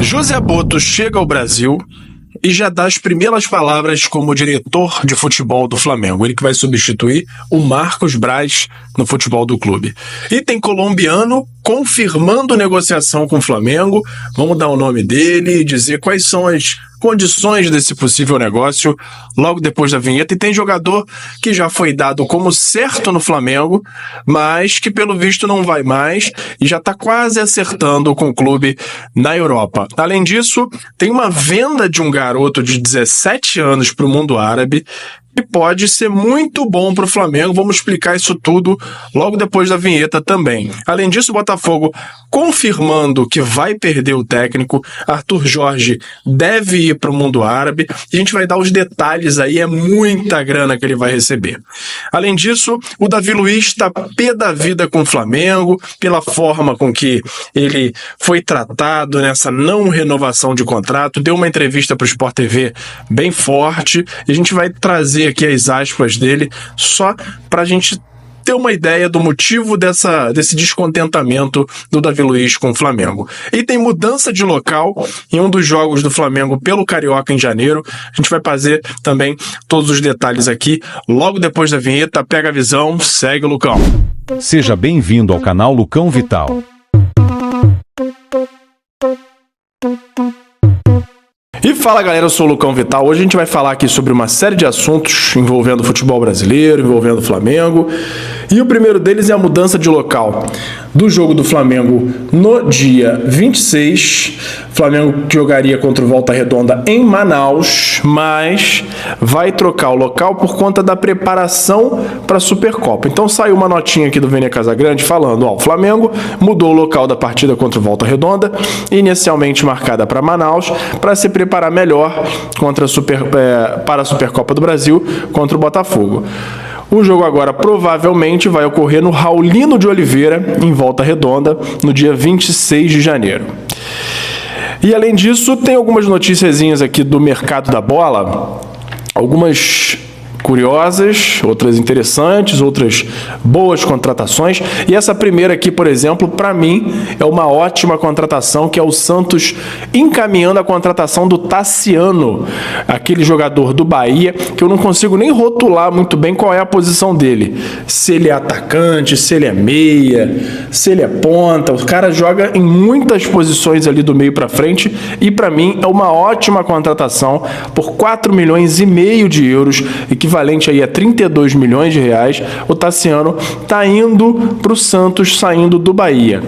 José Botto chega ao Brasil e já dá as primeiras palavras como diretor de futebol do Flamengo. Ele que vai substituir o Marcos Braz no futebol do clube. E tem colombiano confirmando negociação com o Flamengo. Vamos dar o nome dele e dizer quais são as condições desse possível negócio logo depois da vinheta. E tem jogador que já foi dado como certo no Flamengo, mas que pelo visto não vai mais e já está quase acertando com o clube na Europa. Além disso, tem uma venda de um garoto de 17 anos para o mundo árabe e pode ser muito bom para o Flamengo. Vamos explicar isso tudo logo depois da vinheta também. Além disso, o Botafogo confirmando que vai perder o técnico. Arthur Jorge deve ir para o mundo árabe. E a gente vai dar os detalhes aí, é muita grana que ele vai receber. Além disso, o Davi Luiz está pé da vida com o Flamengo, pela forma com que ele foi tratado nessa não renovação de contrato. Deu uma entrevista para o Sport TV bem forte e a gente vai trazer aqui as aspas dele, só para a gente ter uma ideia do motivo desse descontentamento do Davi Luiz com o Flamengo. E tem mudança de local em um dos jogos do Flamengo pelo Carioca em janeiro. A gente vai fazer também todos os detalhes aqui logo depois da vinheta. Pega a visão, segue o Lucão. Seja bem-vindo ao canal Lucão Vital. E fala galera, eu sou o Lucão Vital. Hoje a gente vai falar aqui sobre uma série de assuntos envolvendo o futebol brasileiro, envolvendo o Flamengo. E o primeiro deles é a mudança de local do jogo do Flamengo no dia 26. O Flamengo jogaria contra o Volta Redonda em Manaus, mas vai trocar o local por conta da preparação para a Supercopa. Então saiu uma notinha aqui do Vênia Casagrande falando, o Flamengo mudou o local da partida contra o Volta Redonda, inicialmente marcada para Manaus, para se preparar melhor para a Supercopa do Brasil contra o Botafogo. O jogo agora provavelmente vai ocorrer no Raulino de Oliveira, em Volta Redonda, no dia 26 de janeiro. E além disso, tem algumas noticiazinhas aqui do mercado da bola, algumas curiosas, outras interessantes, outras boas contratações. E essa primeira aqui, por exemplo, para mim é uma ótima contratação, que é o Santos encaminhando a contratação do Tassiano, aquele jogador do Bahia, que eu não consigo nem rotular muito bem qual é a posição dele. Se ele é atacante, se ele é meia, se ele é ponta. O cara joga em muitas posições ali do meio para frente e para mim é uma ótima contratação por 4,5 milhões de euros, equivalente aí a 32 milhões de reais. O Tassiano está indo para o Santos, saindo do Bahia.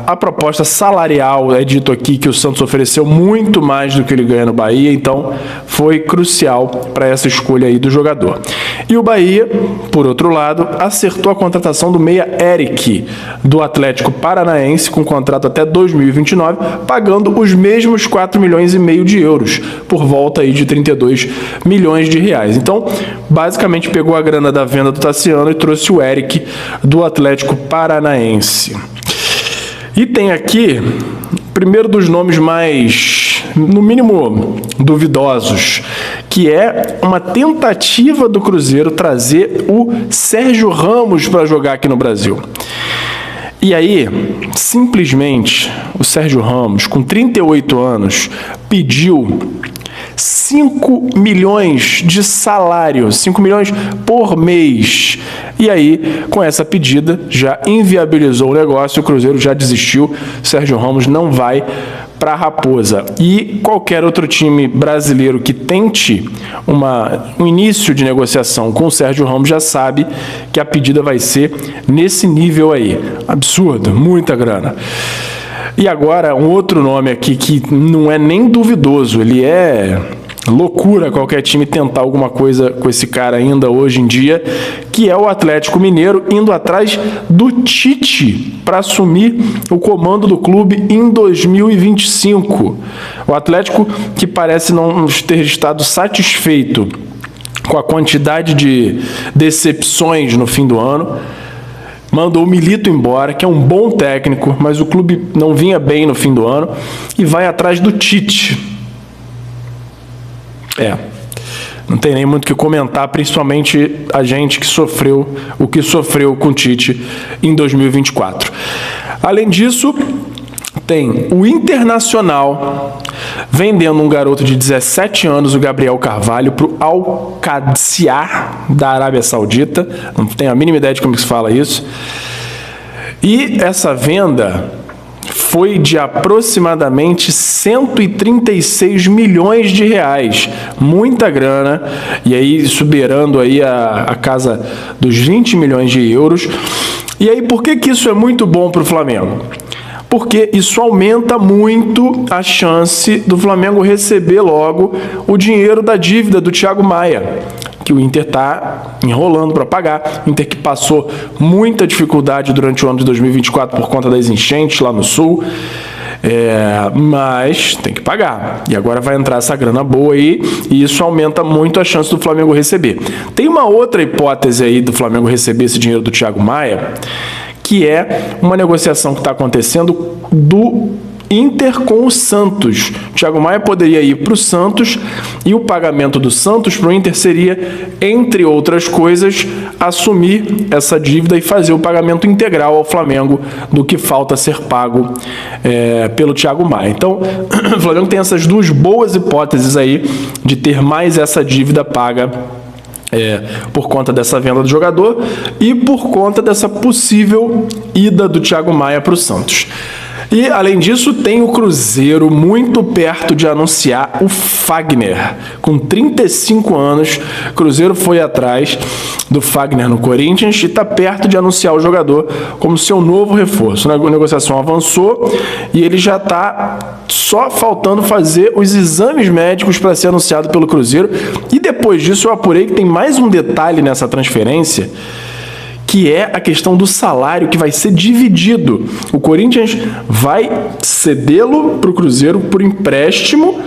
A proposta salarial é dito aqui que o Santos ofereceu muito mais do que ele ganha no Bahia, então foi crucial para essa escolha aí do jogador. E o Bahia, por outro lado, acertou a contratação do meia Eric, do Atlético Paranaense, com contrato até 2029, pagando os mesmos 4,5 milhões de euros, por volta aí de 32 milhões de reais. Então, basicamente pegou a grana da venda do Tassiano e trouxe o Eric do Atlético Paranaense. E tem aqui, primeiro dos nomes mais, no mínimo, duvidosos, que é uma tentativa do Cruzeiro trazer o Sérgio Ramos para jogar aqui no Brasil. E aí, simplesmente, o Sérgio Ramos, com 38 anos, pediu 5 milhões de salário, 5 milhões por mês. E aí, com essa pedida, já inviabilizou o negócio, o Cruzeiro já desistiu, Sérgio Ramos não vai para a Raposa. E qualquer outro time brasileiro que tente um início de negociação com o Sérgio Ramos já sabe que a pedida vai ser nesse nível aí. Absurdo, muita grana. E agora, um outro nome aqui que não é nem duvidoso, ele é loucura qualquer time tentar alguma coisa com esse cara ainda hoje em dia, que é o Atlético Mineiro indo atrás do Tite para assumir o comando do clube em 2025. O Atlético, que parece não ter estado satisfeito com a quantidade de decepções no fim do ano, mandou o Milito embora, que é um bom técnico, mas o clube não vinha bem no fim do ano, e vai atrás do Tite. Não tem nem muito o que comentar, principalmente a gente que sofreu o que sofreu com o Tite em 2024. Além disso, tem o Internacional vendendo um garoto de 17 anos, o Gabriel Carvalho, para o Al-Qadsiah da Arábia Saudita. Não tenho a mínima ideia de como se fala isso. E essa venda foi de aproximadamente 136 milhões de reais. Muita grana. E aí, superando aí a casa dos 20 milhões de euros. E aí, por que isso é muito bom para o Flamengo? Porque isso aumenta muito a chance do Flamengo receber logo o dinheiro da dívida do Thiago Maia, que o Inter está enrolando para pagar. O Inter que passou muita dificuldade durante o ano de 2024 por conta das enchentes lá no Sul, mas tem que pagar. E agora vai entrar essa grana boa aí, e isso aumenta muito a chance do Flamengo receber. Tem uma outra hipótese aí do Flamengo receber esse dinheiro do Thiago Maia, que é uma negociação que está acontecendo do Inter com o Santos. O Thiago Maia poderia ir para o Santos e o pagamento do Santos para o Inter seria, entre outras coisas, assumir essa dívida e fazer o pagamento integral ao Flamengo do que falta ser pago pelo Thiago Maia. Então, o Flamengo tem essas duas boas hipóteses aí de ter mais essa dívida paga por conta dessa venda do jogador e por conta dessa possível ida do Thiago Maia para o Santos. E, além disso, tem o Cruzeiro muito perto de anunciar o Fagner. Com 35 anos, o Cruzeiro foi atrás do Fagner no Corinthians e está perto de anunciar o jogador como seu novo reforço. A negociação avançou e ele já está só faltando fazer os exames médicos para ser anunciado pelo Cruzeiro. E depois disso eu apurei que tem mais um detalhe nessa transferência, que é a questão do salário que vai ser dividido. O Corinthians vai cedê-lo para o Cruzeiro por empréstimo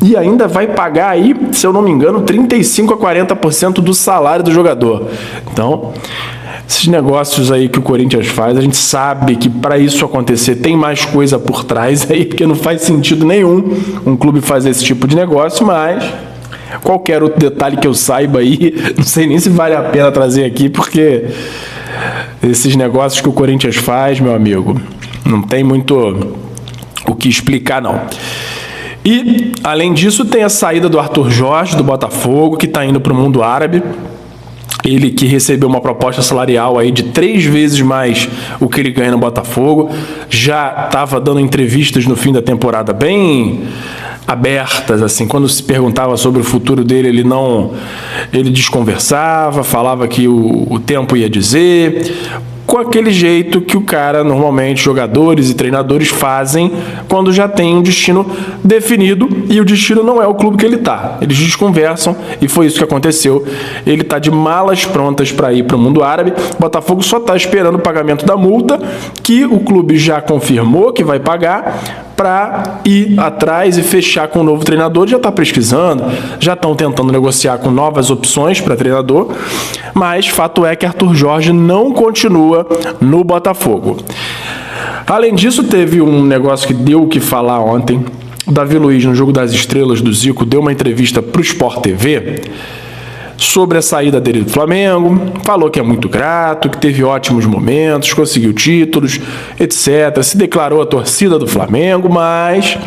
e ainda vai pagar aí, se eu não me engano, 35% a 40% do salário do jogador. Então, esses negócios aí que o Corinthians faz, a gente sabe que para isso acontecer tem mais coisa por trás aí, porque não faz sentido nenhum um clube fazer esse tipo de negócio, mas qualquer outro detalhe que eu saiba aí, não sei nem se vale a pena trazer aqui, porque esses negócios que o Corinthians faz, meu amigo, não tem muito o que explicar, não. E, além disso, tem a saída do Arthur Jorge, do Botafogo, que está indo para o mundo árabe. Ele que recebeu uma proposta salarial aí de 3 vezes mais o que ele ganha no Botafogo. Já estava dando entrevistas no fim da temporada bem abertas, assim, quando se perguntava sobre o futuro dele, ele desconversava, falava que o tempo ia dizer, com aquele jeito que o cara, normalmente, jogadores e treinadores fazem quando já tem um destino definido e o destino não é o clube que ele tá. Eles desconversam e foi isso que aconteceu. Ele tá de malas prontas para ir para o mundo árabe. O Botafogo só tá esperando o pagamento da multa, que o clube já confirmou que vai pagar, para ir atrás e fechar com o novo treinador. Já está pesquisando, já estão tentando negociar com novas opções para treinador, mas fato é que Arthur Jorge não continua no Botafogo. Além disso, teve um negócio que deu o que falar ontem. O Davi Luiz, no Jogo das Estrelas do Zico, deu uma entrevista para o Sport TV sobre a saída dele do Flamengo, falou que é muito grato, que teve ótimos momentos, conseguiu títulos, etc. Se declarou a torcida do Flamengo, mas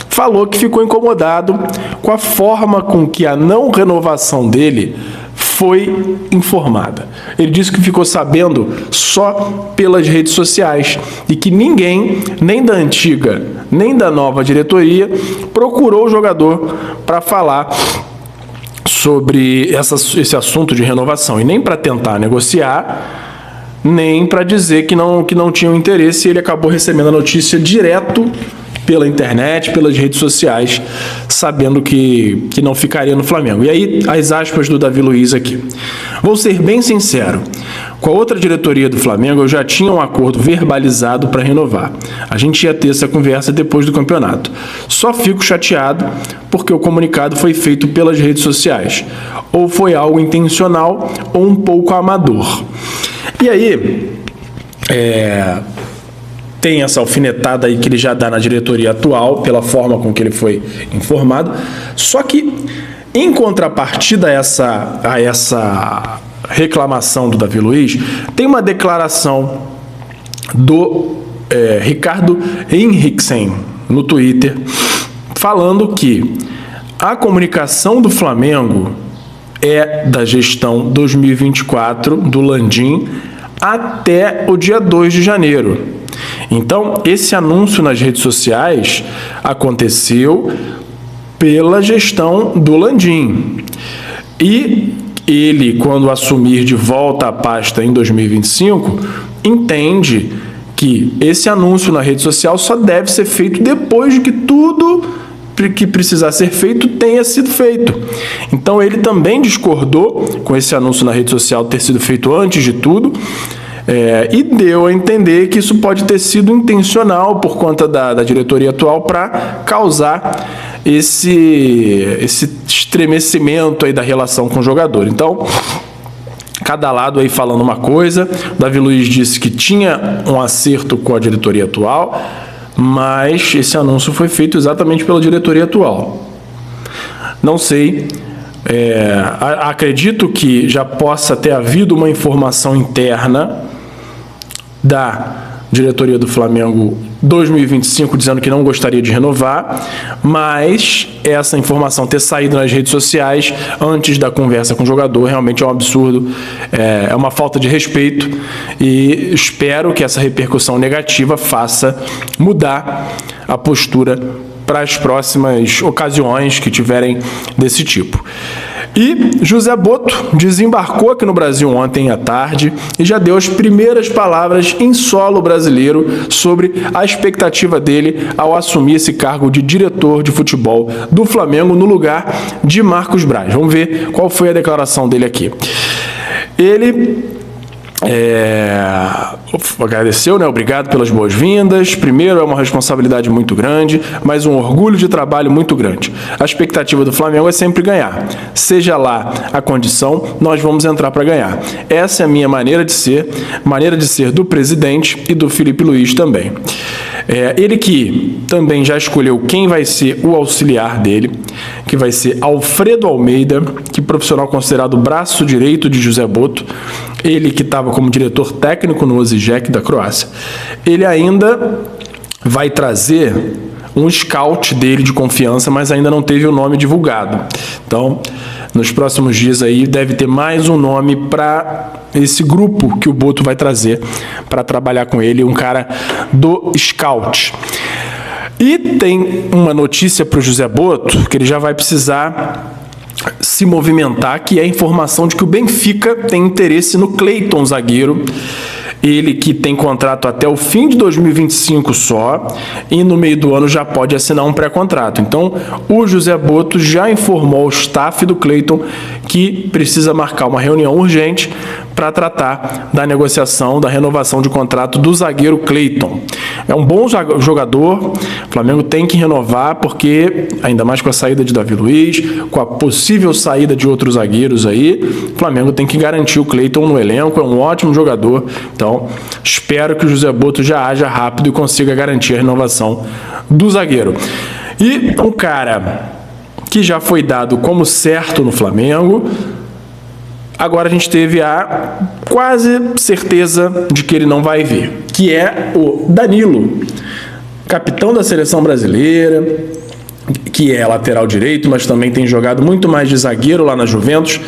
falou que ficou incomodado com a forma com que a não renovação dele foi informada. Ele disse que ficou sabendo só pelas redes sociais e que ninguém, nem da antiga, nem da nova diretoria, procurou o jogador para falar sobre esse assunto de renovação, e nem para tentar negociar, nem para dizer que não tinha interesse. E ele acabou recebendo a notícia direto pela internet, pelas redes sociais, sabendo que não ficaria no Flamengo. E aí, as aspas do Davi Luiz aqui. Vou ser bem sincero, com a outra diretoria do Flamengo eu já tinha um acordo verbalizado para renovar. A gente ia ter essa conversa depois do campeonato. Só fico chateado porque o comunicado foi feito pelas redes sociais. Ou foi algo intencional ou um pouco amador. E aí, tem essa alfinetada aí que ele já dá na diretoria atual, pela forma com que ele foi informado. Só que, em contrapartida a essa reclamação do Davi Luiz, tem uma declaração do Ricardo Henriksen no Twitter, falando que a comunicação do Flamengo é da gestão 2024 do Landim até o dia 2 de janeiro. Então, esse anúncio nas redes sociais aconteceu pela gestão do Landim. E ele, quando assumir de volta a pasta em 2025, entende que esse anúncio na rede social só deve ser feito depois de que tudo que precisar ser feito tenha sido feito. Então ele também discordou com esse anúncio na rede social ter sido feito antes de tudo, e deu a entender que isso pode ter sido intencional por conta da diretoria atual para causar esse estremecimento aí da relação com o jogador. Então, cada lado aí falando uma coisa. Davi Luiz disse que tinha um acerto com a diretoria atual, mas esse anúncio foi feito exatamente pela diretoria atual. Não sei, acredito que já possa ter havido uma informação interna da diretoria do Flamengo 2025 dizendo que não gostaria de renovar, mas essa informação ter saído nas redes sociais antes da conversa com o jogador realmente é um absurdo, é uma falta de respeito, e espero que essa repercussão negativa faça mudar a postura para as próximas ocasiões que tiverem desse tipo. E José Botto desembarcou aqui no Brasil ontem à tarde e já deu as primeiras palavras em solo brasileiro sobre a expectativa dele ao assumir esse cargo de diretor de futebol do Flamengo no lugar de Marcos Braz. Vamos ver qual foi a declaração dele aqui. Ele agradeceu, né? Obrigado pelas boas-vindas. Primeiro, é uma responsabilidade muito grande, mas um orgulho de trabalho muito grande. A expectativa do Flamengo é sempre ganhar. Seja lá a condição, nós vamos entrar para ganhar. Essa é a minha maneira de ser do presidente e do Felipe Luiz também. Ele que também já escolheu quem vai ser o auxiliar dele, que vai ser Alfredo Almeida, que é profissional considerado o braço direito de José Botto, ele que estava como diretor técnico no Osijek da Croácia. Ele ainda vai trazer um scout dele de confiança, mas ainda não teve o nome divulgado. Então, nos próximos dias aí deve ter mais um nome para esse grupo que o Botto vai trazer para trabalhar com ele, um cara do scout. E tem uma notícia para o José Botto, que ele já vai precisar se movimentar, que é a informação de que o Benfica tem interesse no Cleiton, zagueiro. Ele que tem contrato até o fim de 2025 só, e no meio do ano já pode assinar um pré-contrato. Então, o José Botto já informou ao staff do Cleiton que precisa marcar uma reunião urgente para tratar da negociação, da renovação de contrato do zagueiro Cleiton. É um bom jogador, o Flamengo tem que renovar, porque, ainda mais com a saída de Davi Luiz, com a possível saída de outros zagueiros aí, o Flamengo tem que garantir o Cleiton no elenco, é um ótimo jogador. Então, espero que o José Botto já haja rápido e consiga garantir a renovação do zagueiro. E um cara que já foi dado como certo no Flamengo, agora a gente teve a quase certeza de que ele não vai vir, que é o Danilo, capitão da seleção brasileira, que é lateral direito, mas também tem jogado muito mais de zagueiro lá na Juventus.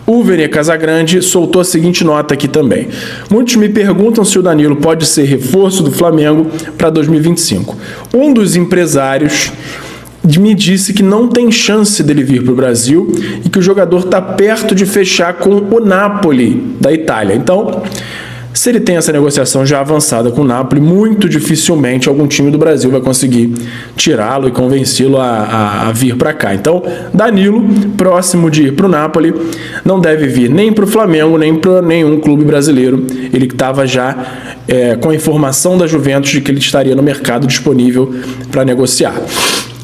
O Vene Casagrande soltou a seguinte nota aqui também. Muitos me perguntam se o Danilo pode ser reforço do Flamengo para 2025. Um dos empresários me disse que não tem chance dele vir para o Brasil e que o jogador está perto de fechar com o Napoli da Itália. Então, se ele tem essa negociação já avançada com o Napoli, muito dificilmente algum time do Brasil vai conseguir tirá-lo e convencê-lo a vir para cá. Então, Danilo, próximo de ir para o Napoli, não deve vir nem para o Flamengo, nem para nenhum clube brasileiro. Ele estava já com a informação da Juventus de que ele estaria no mercado disponível para negociar.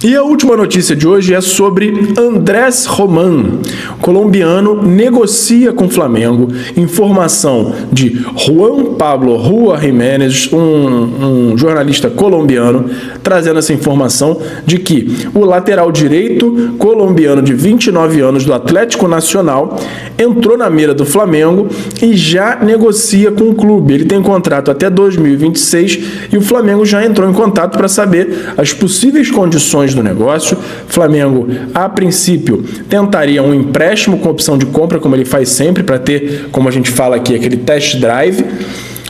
E a última notícia de hoje é sobre Andrés Roman. O colombiano negocia com o Flamengo. Informação de Juan Pablo Rua Jiménez, um jornalista colombiano, trazendo essa informação de que o lateral direito colombiano de 29 anos do Atlético Nacional entrou na mira do Flamengo e já negocia com o clube. Ele tem contrato até 2026 e o Flamengo já entrou em contato para saber as possíveis condições do negócio. O Flamengo, a princípio, tentaria um empréstimo com opção de compra, como ele faz sempre, para ter, como a gente fala aqui, aquele test drive,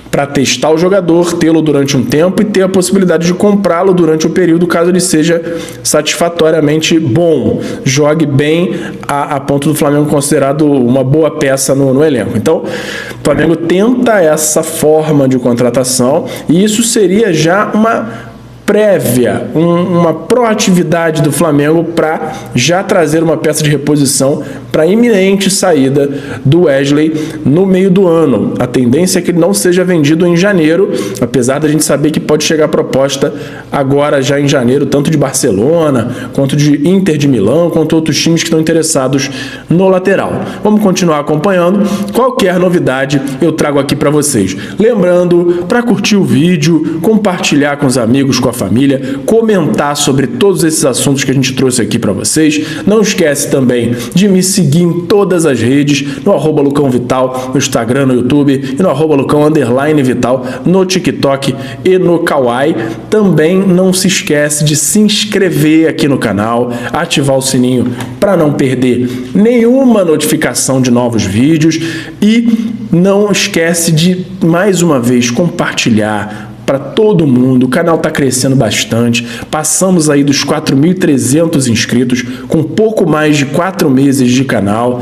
para testar o jogador, tê-lo durante um tempo e ter a possibilidade de comprá-lo durante o período, caso ele seja satisfatoriamente bom, jogue bem a ponto do Flamengo considerado uma boa peça no elenco. Então, o Flamengo tenta essa forma de contratação e isso seria já uma prévia, uma proatividade do Flamengo para já trazer uma peça de reposição para a iminente saída do Wesley no meio do ano. A tendência é que ele não seja vendido em janeiro, apesar da gente saber que pode chegar a proposta agora já em janeiro, tanto de Barcelona, quanto de Inter de Milão, quanto outros times que estão interessados no lateral. Vamos continuar acompanhando. Qualquer novidade eu trago aqui para vocês. Lembrando, para curtir o vídeo, compartilhar com os amigos, com a família, comentar sobre todos esses assuntos que a gente trouxe aqui para vocês. Não esquece também de me seguir em todas as redes, no @LucãoVital, no Instagram, no YouTube, e no @Lucão_Vital, no TikTok e no Kawaii. Também não se esquece de se inscrever aqui no canal, ativar o sininho para não perder nenhuma notificação de novos vídeos e não esquece de, mais uma vez, compartilhar para todo mundo. O canal está crescendo bastante, passamos aí dos 4.300 inscritos, com pouco mais de 4 meses de canal.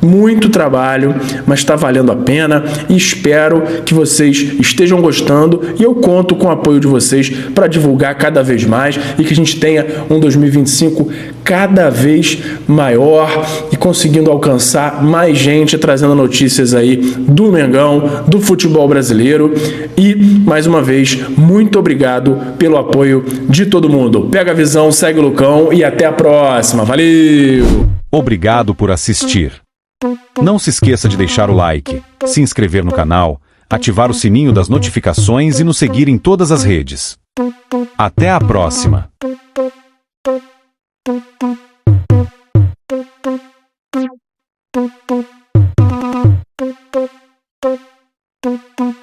Muito trabalho, mas está valendo a pena e espero que vocês estejam gostando e eu conto com o apoio de vocês para divulgar cada vez mais e que a gente tenha um 2025 cada vez maior e conseguindo alcançar mais gente, trazendo notícias aí do Mengão, do futebol brasileiro. E, mais uma vez, muito obrigado pelo apoio de todo mundo. Pega a visão, segue o Lucão e até a próxima. Valeu! Obrigado por assistir. Não se esqueça de deixar o like, se inscrever no canal, ativar o sininho das notificações e nos seguir em todas as redes. Até a próxima! Thank you.